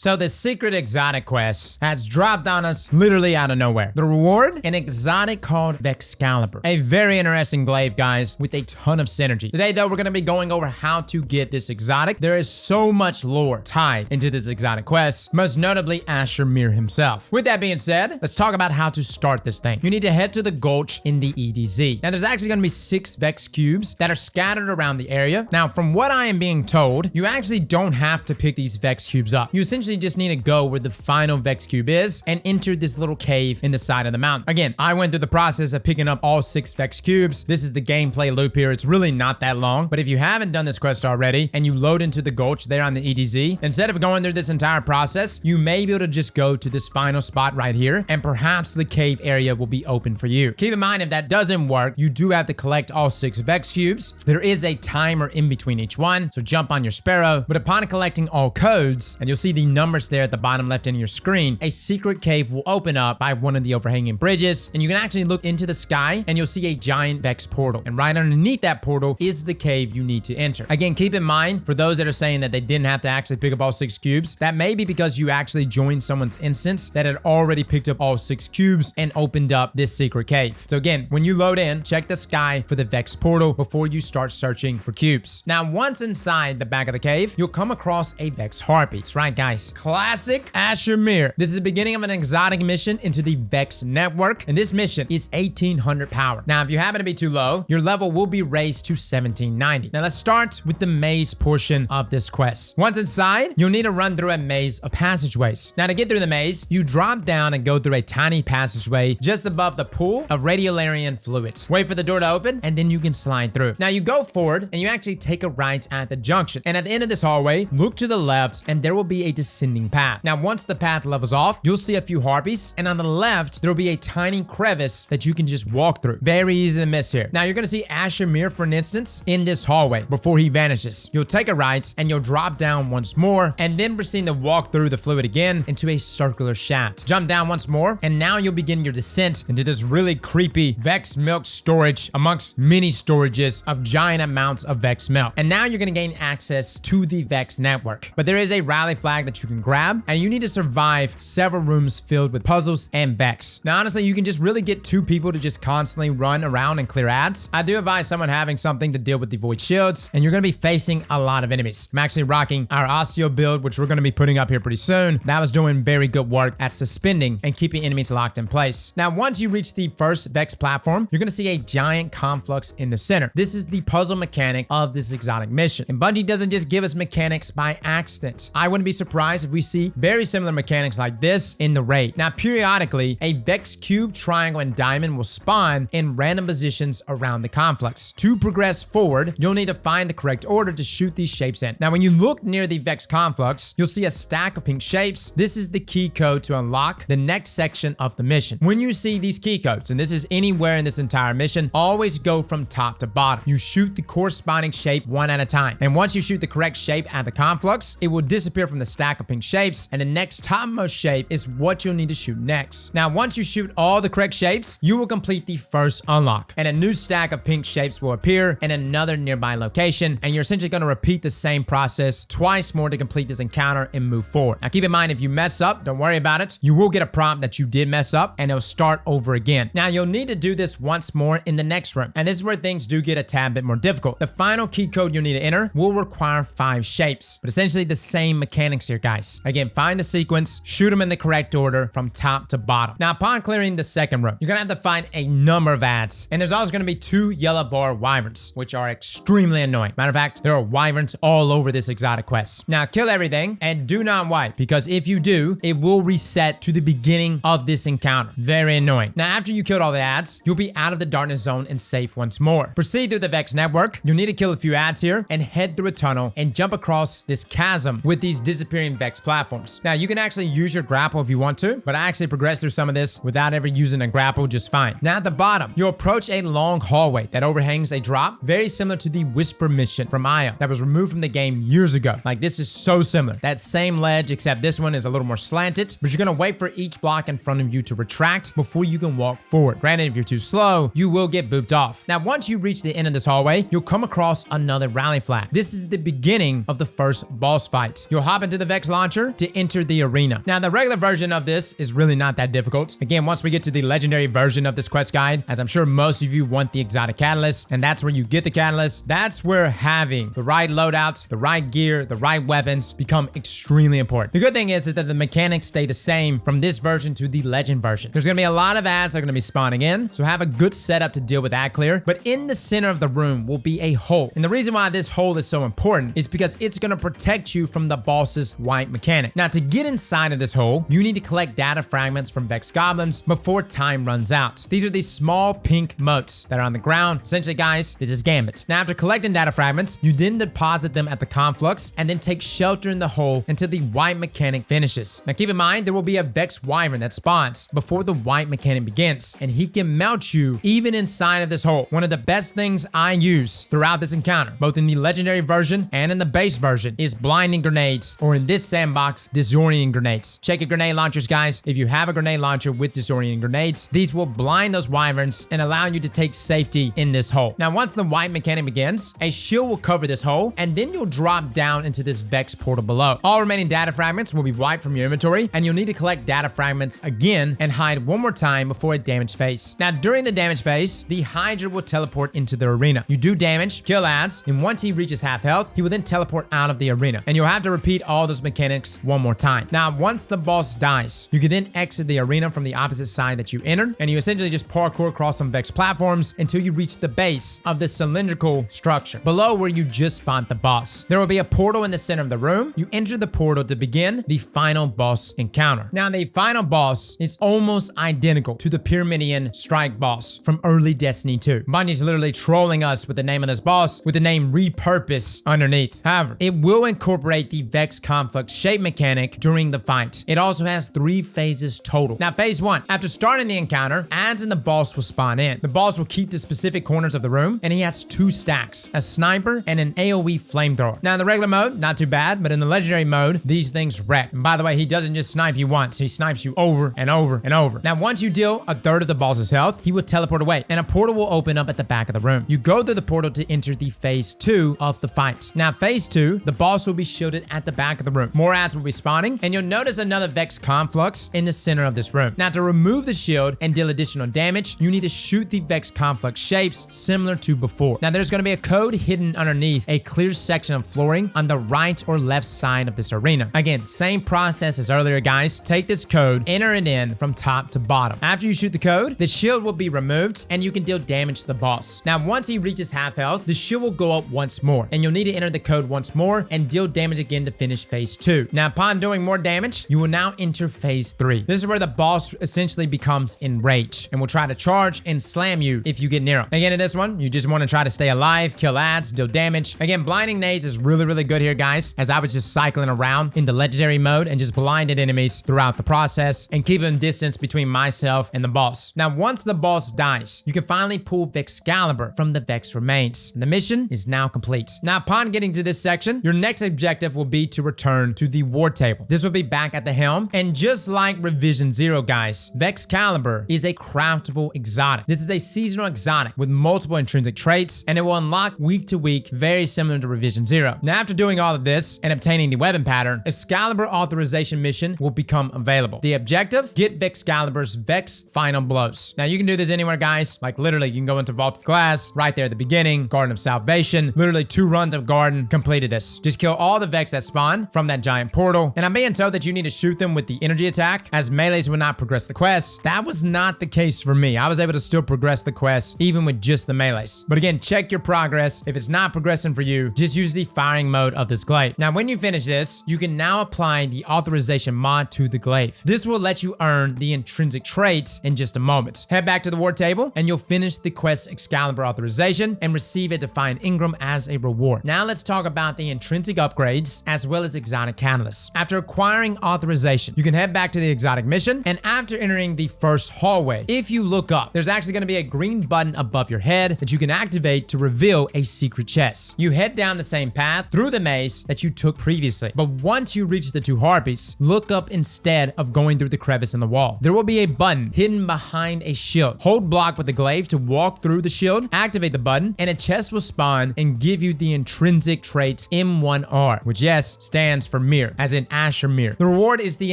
So the secret exotic quest has dropped on us literally out of nowhere. The reward? An exotic called Vexcalibur. A very interesting glaive, guys, with a ton of synergy. Today, though, we're going to be going over how to get this exotic. There is so much lore tied into this exotic quest, most notably Asher Mir himself. With that being said, let's talk about how to start this thing. You need to head to the gulch in the EDZ. Now, there's actually going to be 6 Vex cubes that are scattered around the area. Now, from what I am being told, you actually don't have to pick these Vex cubes up. You essentially just need to go where the final Vex cube is and enter this little cave in the side of the mountain. Again, I went through the process of picking up all 6 Vex cubes. This is the gameplay loop here. It's really not that long, but if you haven't done this quest already and you load into the gulch there on the EDZ, instead of going through this entire process, you may be able to just go to this final spot right here, and perhaps the cave area will be open for you. Keep in mind, if that doesn't work, you do have to collect all 6 Vex cubes. There is a timer in between each one, so jump on your Sparrow, but upon collecting all codes, and you'll see the numbers there at the bottom left end of your screen, a secret cave will open up by one of the overhanging bridges, and you can actually look into the sky, and you'll see a giant Vex portal, and right underneath that portal is the cave you need to enter. Again, keep in mind, for those that are saying that they didn't have to actually pick up all 6 cubes, that may be because you actually joined someone's instance that had already picked up all 6 cubes and opened up this secret cave. So again, when you load in, check the sky for the Vex portal before you start searching for cubes. Now, once inside the back of the cave, you'll come across a Vex harpy. That's right, guys. Classic Asher Mir. This is the beginning of an exotic mission into the Vex network, and this mission is 1800 power. Now, if you happen to be too low, your level will be raised to 1790. Now, let's start with the maze portion of this quest. Once inside, you'll need to run through a maze of passageways. Now, to get through the maze, you drop down and go through a tiny passageway just above the pool of radiolarian fluids. Wait for the door to open, and then you can slide through. Now, you go forward, and you actually take a right at the junction. And at the end of this hallway, look to the left, and there will be a descending path. Now, once the path levels off, you'll see a few harpies, and on the left, there will be a tiny crevice that you can just walk through. Very easy to miss here. Now, you're gonna see Asher Mir, for an instance, in this hallway before he vanishes. You'll take a right, and you'll drop down once more, and then proceed to walk through the fluid again into a circular shaft. Jump down once more, and now you'll begin your descent into this really creepy Vex milk storage amongst many storages of giant amounts of Vex milk. And now you're gonna gain access to the Vex network. But there is a rally flag that you can grab, and you need to survive several rooms filled with puzzles and Vex. Now, honestly, you can just really get 2 people to just constantly run around and clear ads. I do advise someone having something to deal with the void shields, and you're gonna be facing a lot of enemies. I'm actually rocking our Osteo build, which we're gonna be putting up here pretty soon. That was doing very good work at suspending and keeping enemies locked in place. Now, once you reach the first Vex platform, you're gonna see a giant conflux in the center. This is the puzzle mechanic of this exotic mission. And Bungie doesn't just give us mechanics by accident. I wouldn't be surprised if we see very similar mechanics like this in the raid. Now, periodically, a Vex cube, triangle, and diamond will spawn in random positions around the conflux. To progress forward, you'll need to find the correct order to shoot these shapes in. Now, when you look near the Vex conflux, you'll see a stack of pink shapes. This is the key code to unlock the next section of the mission. When you see these key codes, and this is anywhere in this entire mission, always go from top to bottom. You shoot the corresponding shape one at a time. And once you shoot the correct shape at the conflux, it will disappear from the stack of pink shapes, and the next topmost shape is what you'll need to shoot next. Now, once you shoot all the correct shapes, you will complete the first unlock, and a new stack of pink shapes will appear in another nearby location, and you're essentially going to repeat the same process twice more to complete this encounter and move forward. Now, keep in mind, if you mess up, don't worry about it. You will get a prompt that you did mess up, and it'll start over again. Now, you'll need to do this once more in the next room, and this is where things do get a tad bit more difficult. The final key code you'll need to enter will require 5 shapes, but essentially the same mechanics here, guys. Again, find the sequence, shoot them in the correct order from top to bottom. Now, upon clearing the second room, you're gonna have to find a number of ads, and there's also gonna be 2 yellow bar wyverns, which are extremely annoying. Matter of fact, there are wyverns all over this exotic quest. Now, kill everything and do not wipe, because if you do, it will reset to the beginning of this encounter. Very annoying. Now, after you killed all the ads, you'll be out of the darkness zone and safe once more. Proceed through the Vex network. You'll need to kill a few ads here and head through a tunnel and jump across this chasm with these disappearing Vex platforms. Now, you can actually use your grapple if you want to, but I actually progressed through some of this without ever using a grapple just fine. Now, at the bottom, you'll approach a long hallway that overhangs a drop, very similar to the Whisper mission from Io that was removed from the game years ago. Like, this is so similar. That same ledge, except this one is a little more slanted, but you're gonna wait for each block in front of you to retract before you can walk forward. Granted, if you're too slow, you will get booped off. Now, once you reach the end of this hallway, you'll come across another rally flag. This is the beginning of the first boss fight. You'll hop into the Vex launcher to enter the arena. Now, the regular version of this is really not that difficult. Again, once we get to the legendary version of this quest guide, as I'm sure most of you want the exotic catalyst, and that's where you get the catalyst, that's where having the right loadouts, the right gear, the right weapons become extremely important. The good thing is that the mechanics stay the same from this version to the legend version. There's gonna be a lot of ads that are gonna be spawning in, so have a good setup to deal with ad clear. But in the center of the room will be a hole. And the reason why this hole is so important is because it's gonna protect you from the boss's wipe mechanic. Now, to get inside of this hole, you need to collect data fragments from Vex Goblins before time runs out. These are these small pink motes that are on the ground. Essentially, guys, this is Gambit. Now, after collecting data fragments, you then deposit them at the Conflux and then take shelter in the hole until the wipe mechanic finishes. Now, keep in mind, there will be a Vex Wyvern that spawns before the wipe mechanic begins, and he can melt you even inside of this hole. One of the best things I use throughout this encounter, both in the legendary version and in the base version, is blinding grenades, or in this sandbox, disorienting grenades. Check your grenade launchers, guys. If you have a grenade launcher with disorienting grenades, these will blind those wyverns and allow you to take safety in this hole. Now, once the wipe mechanic begins, a shield will cover this hole, and then you'll drop down into this Vex portal below. All remaining data fragments will be wiped from your inventory, and you'll need to collect data fragments again and hide one more time before a damage phase. Now, during the damage phase, the Hydra will teleport into the arena. You do damage, kill ads, and once he reaches half health, he will then teleport out of the arena, and you'll have to repeat all those mechanics one more time. Now, once the boss dies, you can then exit the arena from the opposite side that you entered, and you essentially just parkour across some Vex platforms until you reach the base of the cylindrical structure below where you just fought the boss. There will be a portal in the center of the room. You enter the portal to begin the final boss encounter. Now, the final boss is almost identical to the Pyramidian Strike boss from early Destiny 2. Bungie's literally trolling us with the name of this boss with the name Repurpose underneath. However, it will incorporate the Vex Conflux shape mechanic during the fight. It also has 3 phases total. Now, phase 1, after starting the encounter, ads and the boss will spawn in. The boss will keep to specific corners of the room, and he has 2 stacks, a sniper and an AoE flamethrower. Now, in the regular mode, not too bad, but in the legendary mode, these things wreck. And by the way, he doesn't just snipe you once, he snipes you over and over and over. Now, once you deal a third of the boss's health, he will teleport away, and a portal will open up at the back of the room. You go through the portal to enter the phase 2 of the fight. Now, phase 2, the boss will be shielded at the back of the room. More ads will be spawning, and you'll notice another Vex Conflux in the center of this room. Now, to remove the shield and deal additional damage, you need to shoot the Vex Conflux shapes similar to before. Now, there's going to be a code hidden underneath a clear section of flooring on the right or left side of this arena. Again, same process as earlier, guys. Take this code, enter it in from top to bottom. After you shoot the code, the shield will be removed, and you can deal damage to the boss. Now, once he reaches half health, the shield will go up once more, and you'll need to enter the code once more and deal damage again to finish phase 2. Now, upon doing more damage, you will now enter phase 3. This is where the boss essentially becomes enraged and will try to charge and slam you if you get near him. Again, in this one, you just want to try to stay alive, kill ads, deal damage. Again, blinding nades is really good here, guys, as I was just cycling around in the legendary mode and just blinded enemies throughout the process and keeping distance between myself and the boss. Now, once the boss dies, you can finally pull Vexcalibur from the Vex remains, and the mission is now complete. Now, upon getting to this section, your next objective will be to return to the war table. This will be back at the helm, and just like Revision 0, guys, Vexcalibur is a craftable exotic. This is a seasonal exotic with multiple intrinsic traits, and it will unlock week to week, very similar to Revision 0. Now, after doing all of this and obtaining the weapon pattern, Excalibur Authorization mission will become available. The objective, get Vexcalibur's Vex Final Blows. Now, you can do this anywhere, guys. Like, literally, you can go into Vault of Glass, right there at the beginning, Garden of Salvation, literally 2 runs of Garden, completed this. Just kill all the Vex that spawn from that giant portal, and I'm being told that you need to shoot them with the energy attack, as melees would not progress the quest. That was not the case for me. I was able to still progress the quest, even with just the melees. But again, check your progress. If it's not progressing for you, just use the firing mode of this glaive. Now, when you finish this, you can now apply the authorization mod to the glaive. This will let you earn the intrinsic trait in just a moment. Head back to the war table, and you'll finish the quest Excalibur Authorization and receive a defined Ingram as a reward. Now, let's talk about the intrinsic upgrades as well as exotic catalysts. After acquiring authorization, you can head back to the exotic mission, and after entering the first hallway, if you look up, there's actually going to be a green button above your head that you can activate to reveal a secret chest. You head down the same path through the maze that you took previously, but once you reach the 2 harpies, look up instead of going through the crevice in the wall. There will be a button hidden behind a shield. Hold block with the glaive to walk through the shield, activate the button, and a chest will spawn and give you the intrinsic trait M1R, which, yes, stands for for mirror, as in Asher mirror. The reward is the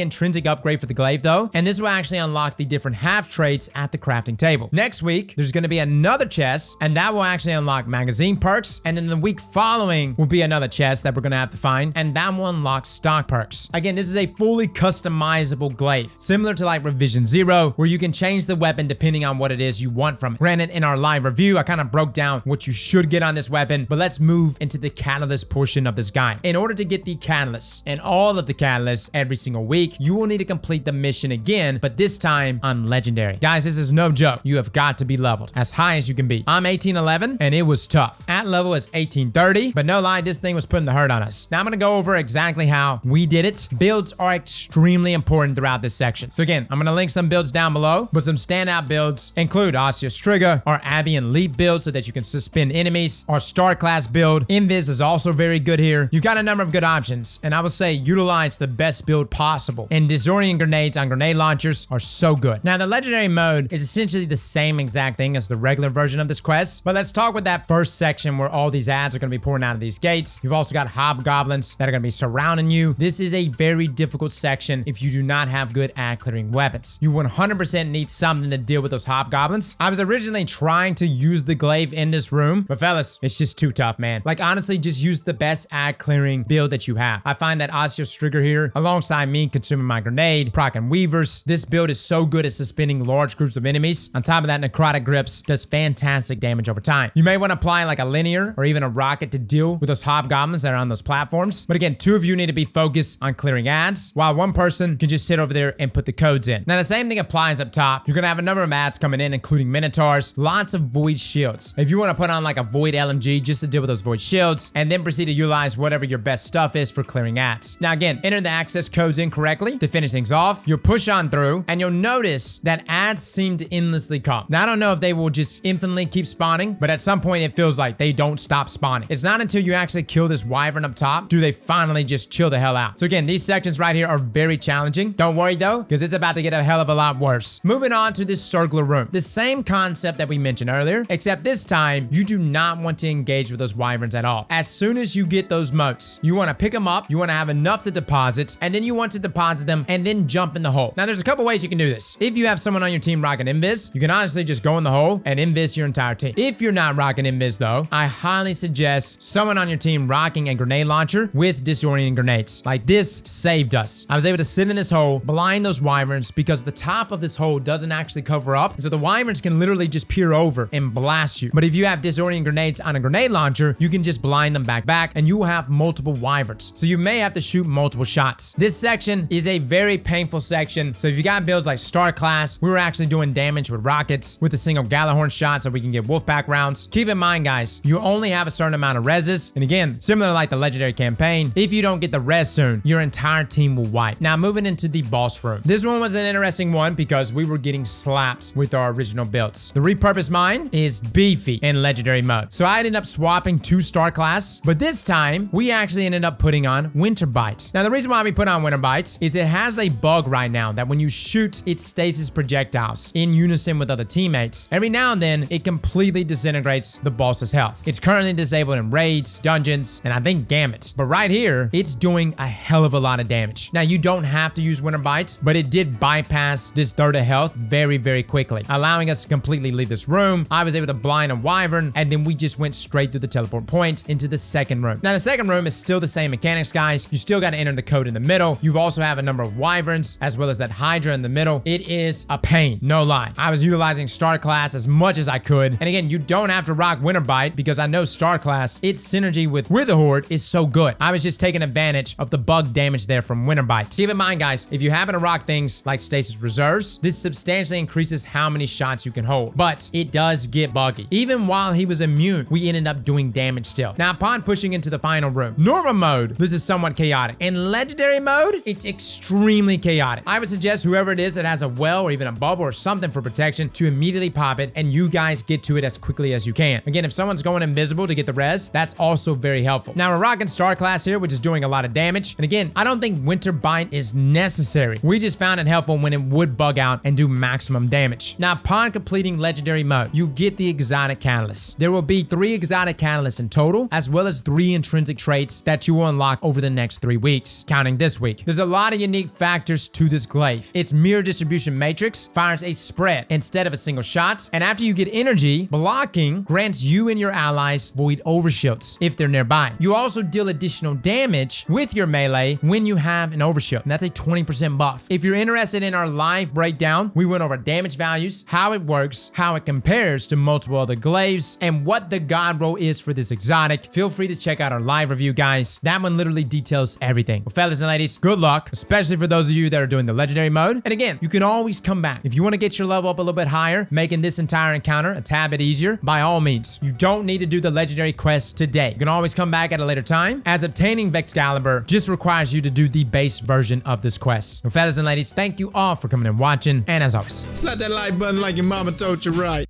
intrinsic upgrade for the glaive though, and this will actually unlock the different half traits at the crafting table. Next week, there's gonna be another chest, and that will actually unlock magazine perks, and then the week following will be another chest that we're gonna have to find, and that will unlock stock perks. Again, this is a fully customizable glaive, similar to like Revision 0, where you can change the weapon depending on what it is you want from it. Granted, in our live review, I kind of broke down what you should get on this weapon, but let's move into the catalyst portion of this guide. In order to get the catalyst and all of the catalysts every single week, you will need to complete the mission again, but this time on legendary. Guys, this is no joke. You have got to be leveled as high as you can be. I'm 1811 and it was tough. At level is 1830, but no lie, this thing was putting the hurt on us. Now I'm gonna go over exactly how we did it. Builds are extremely important throughout this section. So again, I'm gonna link some builds down below, but some standout builds include Osseous Trigger, our Abby and Leap build so that you can suspend enemies, our Star Class build. Invis is also very good here. You've got a number of good options, and I would say utilize the best build possible. And disorienting grenades on grenade launchers are so good. Now the legendary mode is essentially the same exact thing as the regular version of this quest, but let's talk with that first section where all these ads are gonna be pouring out of these gates. You've also got hobgoblins that are gonna be surrounding you. This is a very difficult section if you do not have good ad clearing weapons. You 100% need something to deal with those hobgoblins. I was originally trying to use the glaive in this room, but fellas, it's just too tough, man. Like honestly, just use the best ad clearing build that you have. I find that Osseous Trigger here, alongside me consuming my grenade, proccing weavers, this build is so good at suspending large groups of enemies. On top of that, necrotic grips does fantastic damage over time. You may want to apply like a linear or even a rocket to deal with those hobgoblins that are on those platforms. But again, 2 of you need to be focused on clearing ads, while 1 person can just sit over there and put the codes in. Now the same thing applies up top. You're gonna have a number of ads coming in, including minotaurs, lots of void shields. If you want to put on like a void LMG just to deal with those void shields, and then proceed to utilize whatever your best stuff is for clearing ads. Now again, enter the access codes incorrectly to finish things off. You'll push on through, and you'll notice that ads seem to endlessly come. Now I don't know if they will just infinitely keep spawning, but at some point it feels like they don't stop spawning. It's not until you actually kill this wyvern up top do they finally just chill the hell out. So again, these sections right here are very challenging. Don't worry though, because it's about to get a hell of a lot worse. Moving on to this circular room. The same concept that we mentioned earlier, except this time you do not want to engage with those wyverns at all. As soon as you get those motes, you want to pick them up, you want to have enough to deposit, and then you want to deposit them and then jump in the hole. Now there's a couple ways you can do this. If you have someone on your team rocking invis, you can honestly just go in the hole and invis your entire team. If you're not rocking invis though, I highly suggest someone on your team rocking a grenade launcher with disorienting grenades. Like this saved us. I was able to sit in this hole, blind those wyverns because the top of this hole doesn't actually cover up, so the wyverns can literally just peer over and blast you. But if you have disorienting grenades on a grenade launcher, you can just blind them back, and you will have multiple wyverns. So you may have to shoot multiple shots. This section is a very painful section, so if you got builds like Star Class, we were actually doing damage with rockets with a single Galahorn shot so we can get Wolfpack rounds. Keep in mind, guys, you only have a certain amount of reses, and again, similar like the legendary campaign, if you don't get the res soon, your entire team will wipe. Now moving into the boss room. This one was an interesting one because we were getting slapped with our original builds. The repurposed mine is beefy in legendary mode, so I ended up swapping to Star Class, but this time we actually ended up putting on Winter Bite. Now the reason why we put on Winter Bite is it has a bug right now that when you shoot its stasis projectiles in unison with other teammates, every now and then it completely disintegrates the boss's health. It's currently disabled in raids, dungeons, and I think Gambit, but right here it's doing a hell of a lot of damage. Now you don't have to use Winter Bites, but it did bypass this third of health very quickly, allowing us to completely leave this room. I was able to blind a wyvern, and then we just went straight through the teleport point into the second room. Now the second room is still the same mechanics, guys. You still got to enter the code in the middle. You also have a number of wyverns as well as that hydra in the middle. It is a pain, no lie. I was utilizing Star Class as much as I could, and again, you don't have to rock Winter Bite because I know Star Class, its synergy with Witherhoard is so good. I was just taking advantage of the bug damage there from Winter Bite. Keep in mind, guys, if you happen to rock things like Stasis Reserves, this substantially increases how many shots you can hold, but it does get buggy. Even while he was immune, we ended up doing damage still. Now, upon pushing into the final room, normal mode, this is somewhat chaotic. In legendary mode, it's extremely chaotic. I would suggest whoever it is that has a well or even a bubble or something for protection to immediately pop it, and you guys get to it as quickly as you can. Again, if someone's going invisible to get the res, that's also very helpful. Now, we're rocking Star Class here, which is doing a lot of damage. And again, I don't think Winter Bite is necessary. We just found it helpful when it would bug out and do maximum damage. Now, upon completing legendary mode, you get the exotic catalysts. There will be 3 exotic catalysts in total, as well as 3 intrinsic traits that you will unlock over the next 3 weeks, counting this week. There's a lot of unique factors to this glaive. Its mirror distribution matrix fires a spread instead of a single shot, and after you get energy, blocking grants you and your allies void overshields if they're nearby. You also deal additional damage with your melee when you have an overshield, and that's a 20% buff. If you're interested in our live breakdown, we went over damage values, how it works, how it compares to multiple other glaives, and what the god roll is for this exotic. Feel free to check out our live review, guys. That one literally details everything. Well, fellas and ladies, good luck, especially for those of you that are doing the legendary mode. And again, you can always come back. If you want to get your level up a little bit higher, making this entire encounter a tad bit easier, by all means. You don't need to do the legendary quest today. You can always come back at a later time, as obtaining Vexcalibur just requires you to do the base version of this quest. Well, fellas and ladies, thank you all for coming and watching, and as always, slap that like button like your mama told you right.